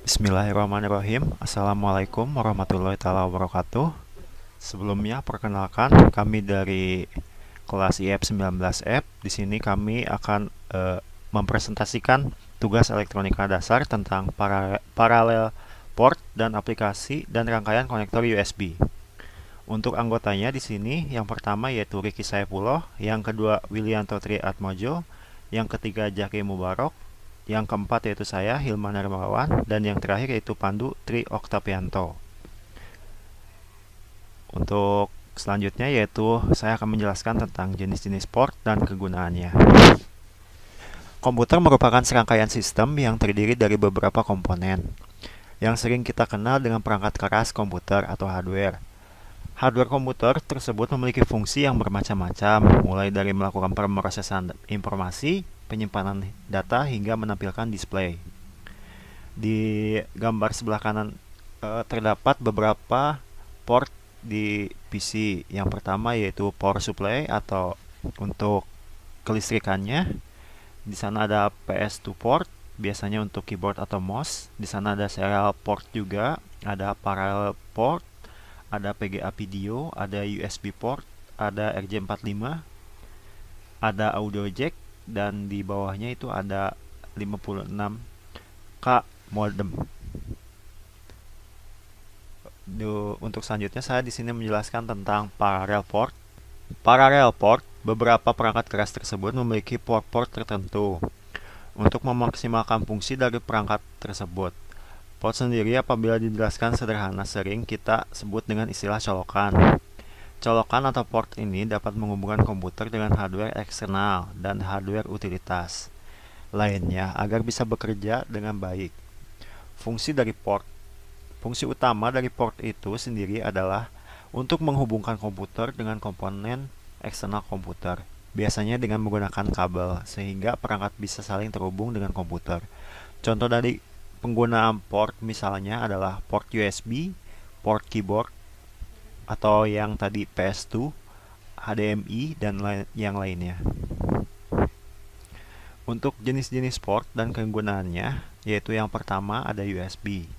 Bismillahirrahmanirrahim. Assalamualaikum warahmatullahi taala wabarakatuh. Sebelumnya perkenalkan kami dari kelas IF 19F. Di sini kami akan mempresentasikan tugas elektronika dasar tentang paralel port dan aplikasi dan rangkaian konektor USB. Untuk anggotanya di sini yang pertama yaitu Riki Saifullah, yang kedua Wilianto Tri Atmojo, yang ketiga Jaki Mubarok, yang keempat yaitu saya, Hilman Hermawan, dan yang terakhir yaitu Pandu Tri Oktapianto. Untuk selanjutnya yaitu saya akan menjelaskan tentang jenis-jenis port dan kegunaannya. Komputer merupakan serangkaian sistem yang terdiri dari beberapa komponen, yang sering kita kenal dengan perangkat keras komputer atau hardware. Hardware komputer tersebut memiliki fungsi yang bermacam-macam, mulai dari melakukan pemrosesan informasi, penyimpanan data, hingga menampilkan display. Di gambar sebelah kanan terdapat beberapa port di PC. Yang pertama yaitu power supply atau untuk kelistrikannya. Di sana ada PS2 port, biasanya untuk keyboard atau mouse. Di sana ada serial port juga, ada parallel port, ada PGA video, ada USB port, ada RJ45, ada audio jack, dan di bawahnya itu ada 56K modem. Untuk selanjutnya saya di sini menjelaskan tentang parallel port. Parallel port, beberapa perangkat keras tersebut memiliki port-port tertentu untuk memaksimalkan fungsi dari perangkat tersebut. Port sendiri apabila dijelaskan sederhana sering kita sebut dengan istilah colokan. Colokan atau port ini dapat menghubungkan komputer dengan hardware eksternal dan hardware utilitas lainnya agar bisa bekerja dengan baik. Fungsi dari port. Fungsi utama dari port itu sendiri adalah untuk menghubungkan komputer dengan komponen eksternal komputer, biasanya dengan menggunakan kabel, sehingga perangkat bisa saling terhubung dengan komputer. Contoh dari penggunaan port misalnya adalah port USB, port keyboard, atau yang tadi PS2, HDMI, dan yang lainnya. Untuk jenis-jenis port dan kegunaannya, yaitu yang pertama ada USB.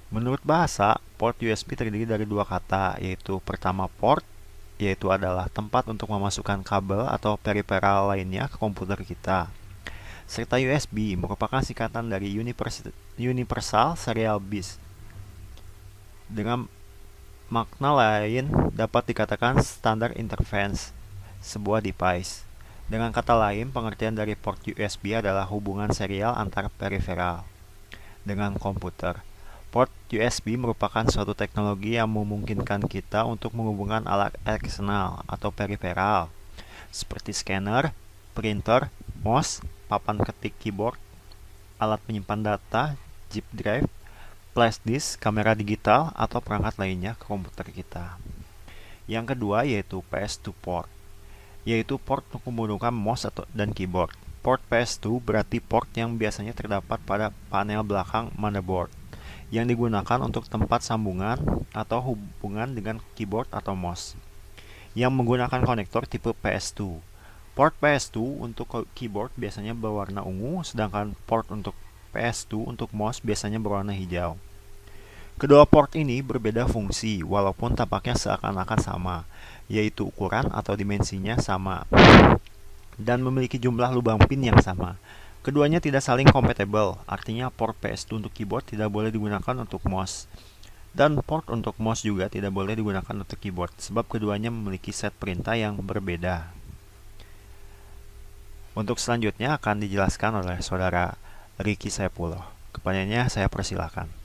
Menurut bahasa, port USB terdiri dari dua kata, yaitu pertama port, yaitu adalah tempat untuk memasukkan kabel atau peripheral lainnya ke komputer kita. Serta USB merupakan singkatan dari Universal Serial Bus. Dengan makna lain dapat dikatakan standar interface sebuah device. Dengan kata lain, pengertian dari port USB adalah hubungan serial antar peripheral dengan komputer. Port USB merupakan suatu teknologi yang memungkinkan kita untuk menghubungkan alat eksternal atau peripheral seperti scanner, printer, mouse, papan ketik keyboard, alat penyimpan data, zip drive, flash disk, kamera digital, atau perangkat lainnya ke komputer kita. Yang kedua yaitu PS2 port, yaitu port untuk memudahkan mouse dan keyboard. Port PS2 berarti port yang biasanya terdapat pada panel belakang motherboard, yang digunakan untuk tempat sambungan atau hubungan dengan keyboard atau mouse, yang menggunakan konektor tipe PS2. Port PS2 untuk keyboard biasanya berwarna ungu, sedangkan port untuk PS2 untuk mouse biasanya berwarna hijau. Kedua port ini berbeda fungsi, walaupun tampaknya seakan-akan sama, yaitu ukuran atau dimensinya sama, dan memiliki jumlah lubang pin yang sama. Keduanya tidak saling compatible, artinya port PS2 untuk keyboard tidak boleh digunakan untuk mouse. Dan port untuk mouse juga tidak boleh digunakan untuk keyboard, sebab keduanya memiliki set perintah yang berbeda. Untuk selanjutnya akan dijelaskan oleh saudara Riki Saifullah. Kepadanya saya persilahkan.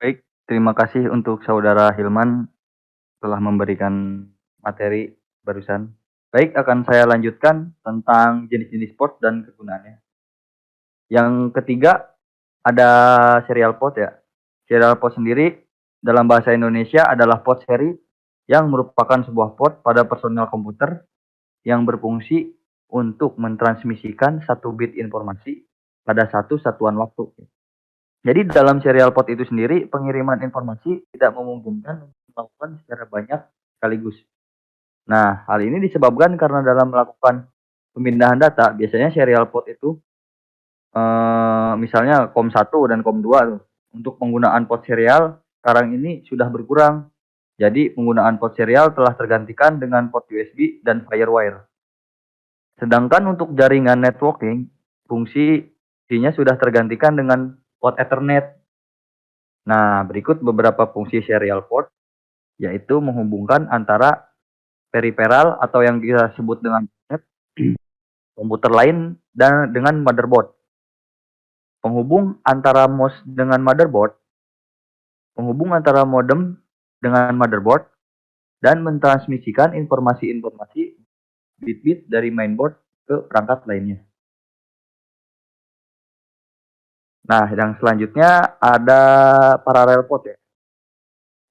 Baik, terima kasih untuk saudara Hilman telah memberikan materi barusan. Baik, akan saya lanjutkan tentang jenis-jenis port dan kegunaannya. Yang ketiga ada serial port ya. Serial port sendiri dalam bahasa Indonesia adalah port seri yang merupakan sebuah port pada personel komputer yang berfungsi untuk mentransmisikan satu bit informasi pada satu satuan waktu. Jadi dalam serial port itu sendiri pengiriman informasi tidak memungkinkan untuk dilakukan secara banyak sekaligus. Nah, hal ini disebabkan karena dalam melakukan pemindahan data, biasanya serial port itu misalnya COM1 dan COM2 tuh. Untuk penggunaan port serial sekarang ini sudah berkurang. Jadi penggunaan port serial telah tergantikan dengan port USB dan Firewire. Sedangkan untuk jaringan networking, fungsinya sudah tergantikan dengan port Ethernet. Nah, berikut beberapa fungsi serial port, yaitu menghubungkan antara peripheral atau yang kita sebut dengan komputer lain dan dengan motherboard. Penghubung antara MOS dengan motherboard, penghubung antara modem dengan motherboard, dan mentransmisikan informasi-informasi bit-bit dari mainboard ke perangkat lainnya. Nah, yang selanjutnya ada parallel port ya.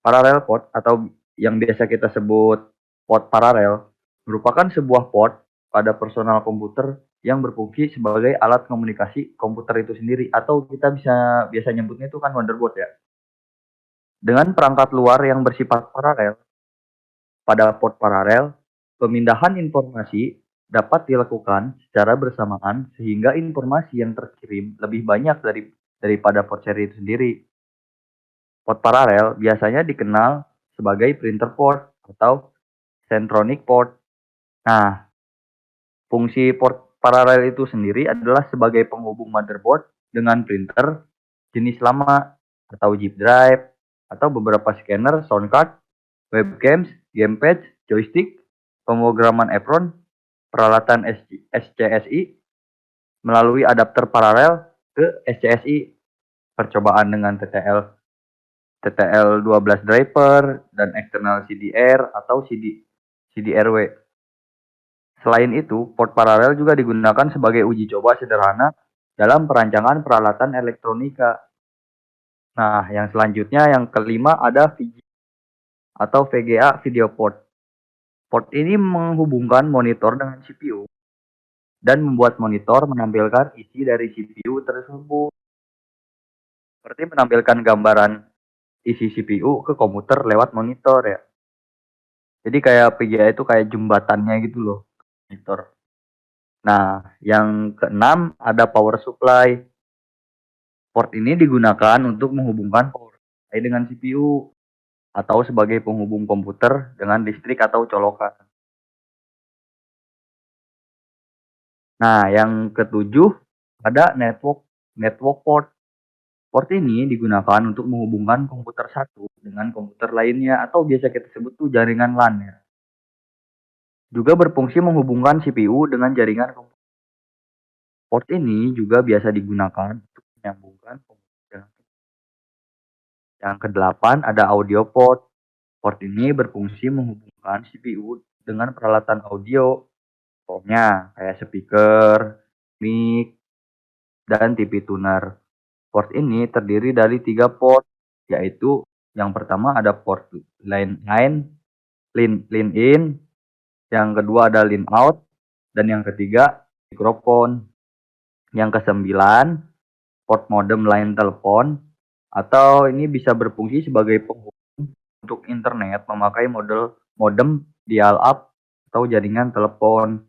Parallel port atau yang biasa kita sebut port paralel merupakan sebuah port pada personal komputer yang berfungsi sebagai alat komunikasi komputer itu sendiri atau kita bisa biasa nyebutnya itu kan motherboard ya. Dengan perangkat luar yang bersifat paralel, pada port paralel, pemindahan informasi dapat dilakukan secara bersamaan sehingga informasi yang terkirim lebih banyak daripada port seri itu sendiri. Port paralel biasanya dikenal sebagai printer port atau centronic port. Nah, fungsi port paralel itu sendiri adalah sebagai penghubung motherboard dengan printer jenis lama atau zip drive atau beberapa scanner, sound card, webcams, gamepad, joystick, pemrograman Apron, peralatan SCSI melalui adapter paralel ke SCSI, percobaan dengan TTL 12 driver dan external CDR atau CDRW. Selain itu, port paralel juga digunakan sebagai uji coba sederhana dalam perancangan peralatan elektronika. Nah, yang selanjutnya yang kelima ada VGA atau VGA video port. Port ini menghubungkan monitor dengan CPU dan membuat monitor menampilkan isi dari CPU tersebut. Seperti menampilkan gambaran isi CPU ke komputer lewat monitor ya. Jadi kayak VGA itu kayak jembatannya gitu loh, monitor. Nah, yang keenam ada power supply. Port ini digunakan untuk menghubungkan power supply dengan CPU atau sebagai penghubung komputer dengan listrik atau colokan. Nah, yang ketujuh ada network port. Port ini digunakan untuk menghubungkan komputer satu dengan komputer lainnya atau biasa kita sebut tuh jaringan LAN ya. Juga berfungsi menghubungkan CPU dengan jaringan komputer. Port ini juga biasa digunakan untuk menyambungkan komputer. Yang kedelapan ada audio port. Port ini berfungsi menghubungkan CPU dengan peralatan audio, contohnya kayak speaker, mic, dan TV tuner. Port ini terdiri dari 3 port, yaitu yang pertama ada port line in, yang kedua ada line out, dan yang ketiga mikrofon. Yang kesembilan, port modem line telepon, atau ini bisa berfungsi sebagai penghubung untuk internet memakai modem dial-up atau jaringan telepon.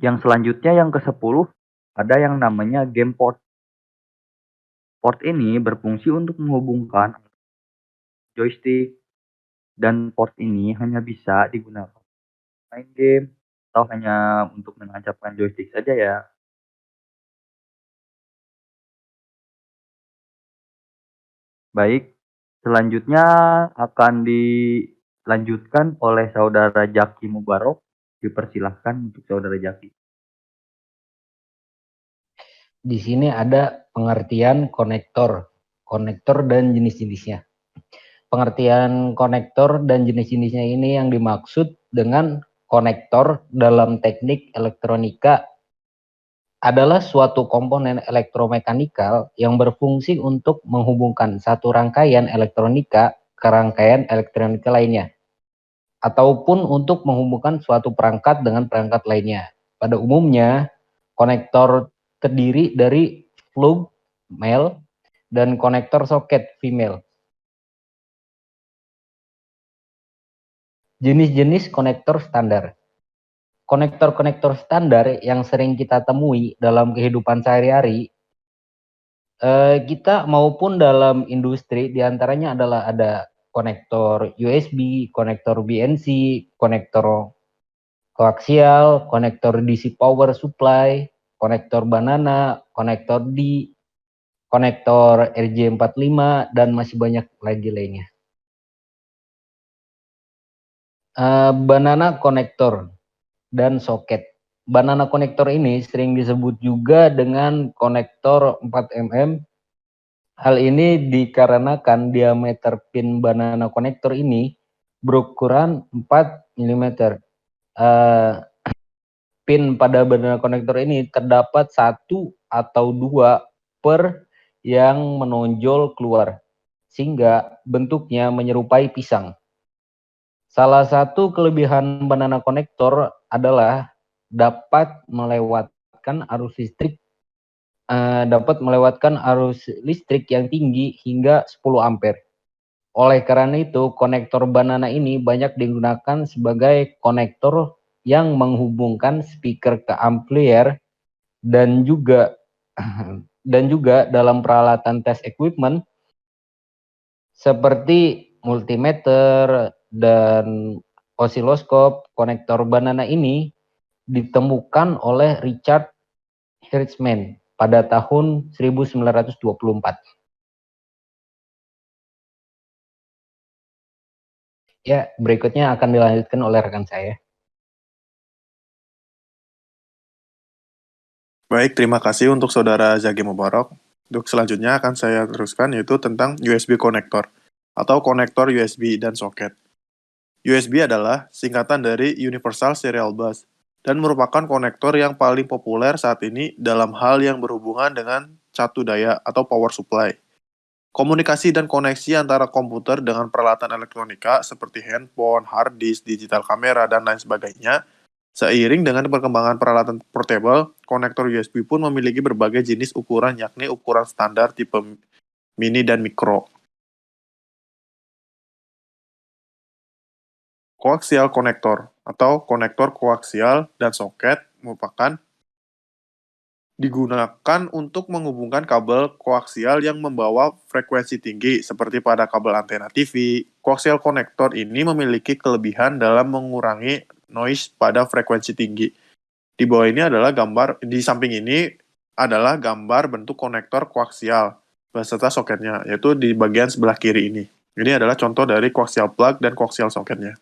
Yang selanjutnya yang ke-10 ada yang namanya game port. Port ini berfungsi untuk menghubungkan joystick dan port ini hanya bisa digunakan main game atau hanya untuk menancapkan joystick saja ya. Baik, selanjutnya akan dilanjutkan oleh saudara Jaki Mubarok. Dipersilahkan untuk saudara Jaki. Di sini ada pengertian konektor dan jenis-jenisnya. Pengertian konektor dan jenis-jenisnya ini yang dimaksud dengan konektor dalam teknik elektronika adalah suatu komponen elektromekanikal yang berfungsi untuk menghubungkan satu rangkaian elektronika ke rangkaian elektronika lainnya, ataupun untuk menghubungkan suatu perangkat dengan perangkat lainnya. Pada umumnya, konektor terdiri dari plug male dan konektor soket female. Jenis-jenis konektor standar. konektor-konektor standar yang sering kita temui dalam kehidupan sehari-hari, kita maupun dalam industri diantaranya adalah ada konektor USB, konektor BNC, konektor koaksial, konektor DC power supply, konektor banana, konektor D, konektor RJ45, dan masih banyak lagi lainnya. Banana konektor dan soket. Banana konektor ini sering disebut juga dengan konektor 4mm. Hal ini dikarenakan diameter pin banana konektor ini berukuran 4 mm. Pin pada banana konektor ini terdapat 1 atau 2 per yang menonjol keluar, sehingga bentuknya menyerupai pisang. Salah satu kelebihan banana konektor adalah dapat melewatkan arus listrik yang tinggi hingga 10 ampere. Oleh karena itu, konektor banana ini banyak digunakan sebagai konektor yang menghubungkan speaker ke amplifier dan juga dalam peralatan test equipment seperti multimeter dan osiloskop. Konektor banana ini ditemukan oleh Richard Hirschman pada tahun 1924. Ya, berikutnya akan dilanjutkan oleh rekan saya. Baik, terima kasih untuk Saudara Zaki Mubarak. Untuk selanjutnya akan saya teruskan yaitu tentang USB konektor atau konektor USB dan soket. USB adalah singkatan dari Universal Serial Bus dan merupakan konektor yang paling populer saat ini dalam hal yang berhubungan dengan catu daya atau power supply. Komunikasi dan koneksi antara komputer dengan peralatan elektronika seperti handphone, hard disk, digital kamera, dan lain sebagainya. Seiring dengan perkembangan peralatan portable, konektor USB pun memiliki berbagai jenis ukuran, yakni ukuran standar, tipe mini, dan mikro. Koaksial konektor atau konektor koaksial dan soket merupakan digunakan untuk menghubungkan kabel koaksial yang membawa frekuensi tinggi seperti pada kabel antena TV. Koaksial konektor ini memiliki kelebihan dalam mengurangi noise pada frekuensi tinggi. Di bawah ini adalah gambar, di samping ini adalah gambar bentuk konektor koaksial beserta soketnya, yaitu di bagian sebelah kiri ini. Ini adalah contoh dari koaksial plug dan koaksial soketnya.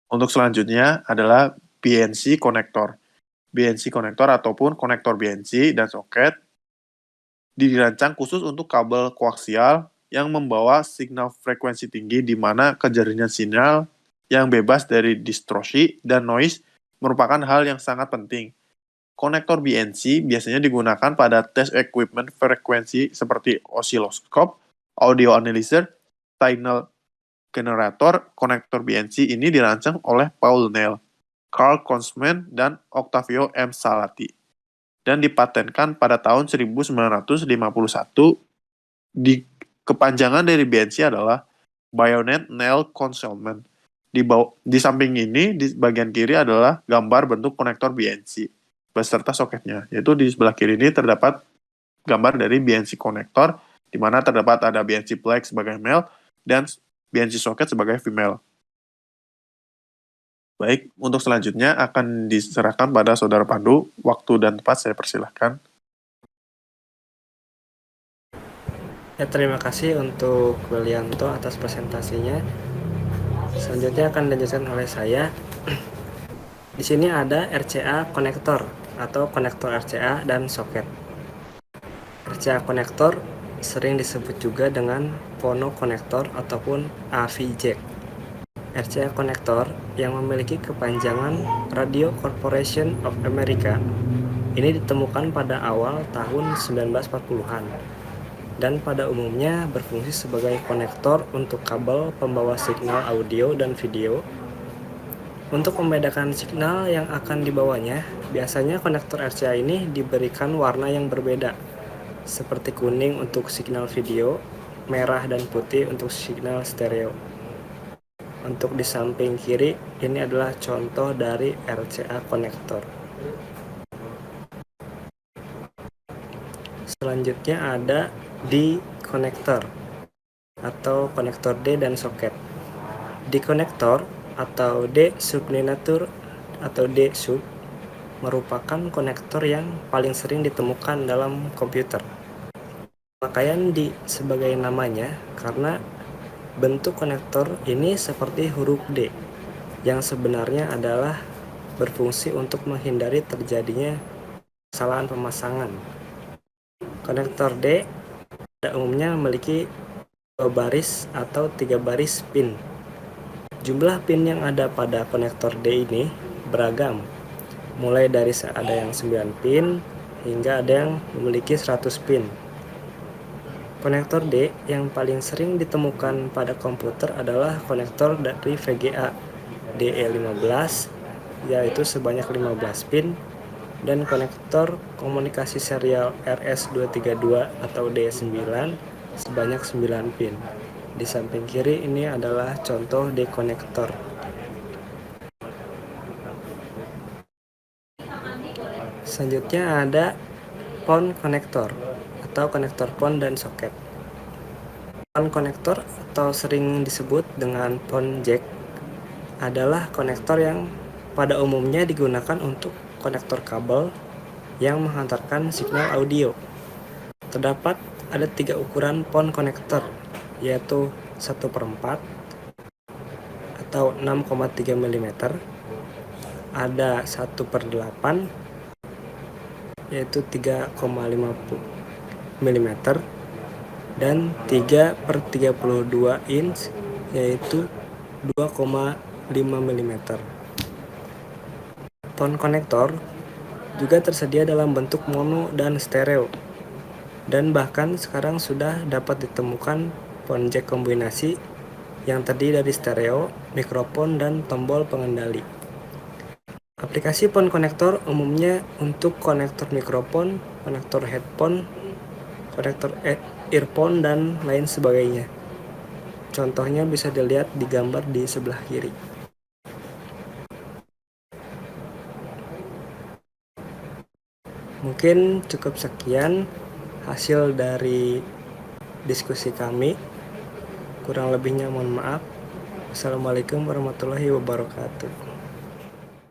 Untuk selanjutnya adalah BNC konektor. BNC konektor ataupun konektor BNC dan soket dirancang khusus untuk kabel koaksial yang membawa signal frekuensi tinggi di mana kejernihan sinyal yang bebas dari distorsi dan noise merupakan hal yang sangat penting. Konektor BNC biasanya digunakan pada test equipment frekuensi seperti osiloskop, audio analyzer, signal generator. Konektor BNC ini dirancang oleh Paul Neal, Carl Kunzman, dan Octavio M. Salati, dan dipatenkan pada tahun 1951. Di kepanjangan dari BNC adalah Bayonet Nail Concealment. Di samping ini, di bagian kiri adalah gambar bentuk konektor BNC beserta soketnya, yaitu di sebelah kiri ini terdapat gambar dari BNC konektor, di mana terdapat ada BNC plug sebagai male dan BNC socket sebagai female. Baik, untuk selanjutnya akan diserahkan pada Saudara Pandu. Waktu dan tempat saya persilahkan. Ya, terima kasih untuk Wilianto atas presentasinya. Selanjutnya akan dilanjutkan oleh saya. Di sini ada RCA konektor atau konektor RCA dan soket. RCA konektor sering disebut juga dengan phono konektor ataupun AV jack. RCA konektor yang memiliki kepanjangan Radio Corporation of America ini ditemukan pada awal tahun 1940-an dan pada umumnya berfungsi sebagai konektor untuk kabel pembawa signal audio dan video. Untuk membedakan signal yang akan dibawanya, biasanya konektor RCA ini diberikan warna yang berbeda, seperti kuning untuk signal video, merah dan putih untuk signal stereo. Untuk di samping kiri, ini adalah contoh dari RCA konektor. Selanjutnya ada D konektor atau konektor D dan soket. D konektor atau D subminiatur atau D sub merupakan konektor yang paling sering ditemukan dalam komputer. Pemakaian D sebagai namanya karena bentuk konektor ini seperti huruf D, yang sebenarnya adalah berfungsi untuk menghindari terjadinya kesalahan pemasangan. Konektor D pada umumnya memiliki 2 baris atau 3 baris pin. Jumlah pin yang ada pada konektor D ini beragam, mulai dari ada yang 9 pin hingga ada yang memiliki 100 pin. Konektor D yang paling sering ditemukan pada komputer adalah konektor dari VGA DE15, yaitu sebanyak 15 pin, dan konektor komunikasi serial RS232 atau D9 sebanyak 9 pin. Di samping kiri ini adalah contoh D konektor. Selanjutnya ada PON konektor atau konektor PON dan soket. PON konektor atau sering disebut dengan PON jack adalah konektor yang pada umumnya digunakan untuk konektor kabel yang menghantarkan signal audio. Terdapat ada 3 ukuran PON konektor, yaitu 1/4 atau 6,3 mm, ada 1/8 yaitu 3,50 mm, dan 3/32 inch yaitu 2,5 mm. PON konektor juga tersedia dalam bentuk mono dan stereo, dan bahkan sekarang sudah dapat ditemukan PON jack kombinasi yang terdiri dari stereo, mikrofon, dan tombol pengendali. Aplikasi PON konektor umumnya untuk konektor mikrofon, konektor headphone, konektor earphone, dan lain sebagainya. Contohnya bisa dilihat di gambar di sebelah kiri. Mungkin cukup sekian hasil dari diskusi kami. Kurang lebihnya mohon maaf. Assalamualaikum warahmatullahi wabarakatuh.